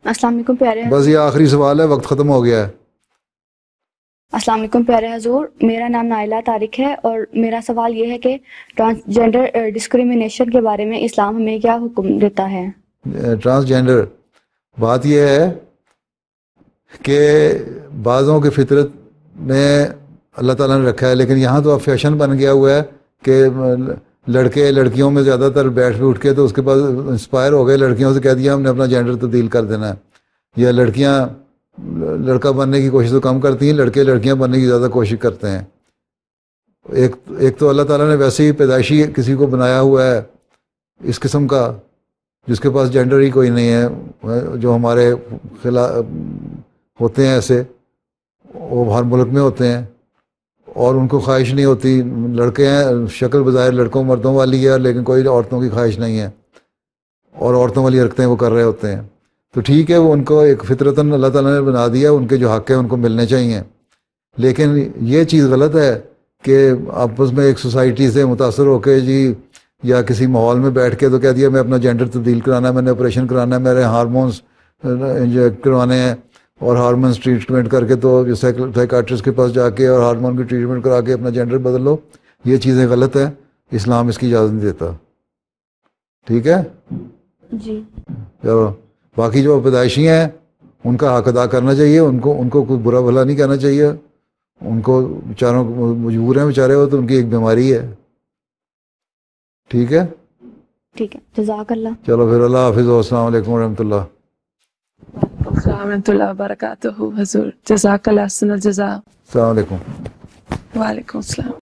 السلام علیکم پیارے حضور. بس یہ آخری سوال ہے، وقت ختم ہو گیا ہے. السلام علیکم پیارے حضور، میرا نام نائلہ طارق ہے اور میرا سوال یہ ہے کہ ٹرانسجینڈر ڈسکریمنیشن کے بارے میں اسلام ہمیں کیا حکم دیتا ہے؟ ٹرانسجینڈر، بات یہ ہے کہ بعضوں کی فطرت میں اللہ تعالیٰ نے رکھا ہے، لیکن یہاں تو اب فیشن بن گیا ہوا ہے کہ لڑکے لڑکیوں میں زیادہ تر بیٹھ اٹھ کے تو اس کے بعد انسپائر ہو گئے، لڑکیوں سے کہہ دیا ہم نے اپنا جینڈر تبدیل کر دینا ہے. یا لڑکیاں لڑکا بننے کی کوشش تو کم کرتی ہیں، لڑکے لڑکیاں بننے کی زیادہ کوشش کرتے ہیں. ایک تو اللہ تعالیٰ نے ویسے ہی پیدائشی کسی کو بنایا ہوا ہے اس قسم کا جس کے پاس جینڈر ہی کوئی نہیں ہے. جو ہمارے ہوتے ہیں ایسے، وہ ہر ملک میں ہوتے ہیں اور ان کو خواہش نہیں ہوتی. لڑکے ہیں، شکل بظاہر لڑکوں مردوں والی ہے لیکن کوئی عورتوں کی خواہش نہیں ہے اور عورتوں والی حرکتیں وہ کر رہے ہوتے ہیں. تو ٹھیک ہے، وہ ان کو ایک فطرتاً اللہ تعالیٰ نے بنا دیا، ان کے جو حق ہیں ان کو ملنے چاہیے. لیکن یہ چیز غلط ہے کہ آپس میں ایک سوسائٹی سے متاثر ہو کے جی یا کسی ماحول میں بیٹھ کے تو کہہ دیا میں اپنا جینڈر تبدیل کرانا ہے، میں نے آپریشن کرانا ہے، میرے ہارمونس انجیکٹ کروانے ہیں اور ہارمونس ٹریٹمنٹ کر کے تو سائیکاٹرسٹ کے پاس جا کے اور ہارمون کی ٹریٹمنٹ کرا کے اپنا جینڈر بدل لو. یہ چیزیں غلط ہیں، اسلام اس کی اجازت نہیں دیتا. ٹھیک ہے جی. چلو، باقی جو پیدائشی ہیں ان کا حق ادا کرنا چاہیے، ان کو کوئی برا بھلا نہیں کہنا چاہیے. ان کو بیچاروں مجبور ہیں بیچارے، ہو تو ان کی ایک بیماری ہے. ٹھیک ہے، ٹھیک ہے، جزاک اللہ. چلو پھر، اللہ حافظ، السلام علیکم ورحمۃ اللہ. السلام ورحمۃ اللہ وبرکاتہ. حضور جزاک اللہ احسن الجزاء. السلام علیکم. وعلیکم السلام.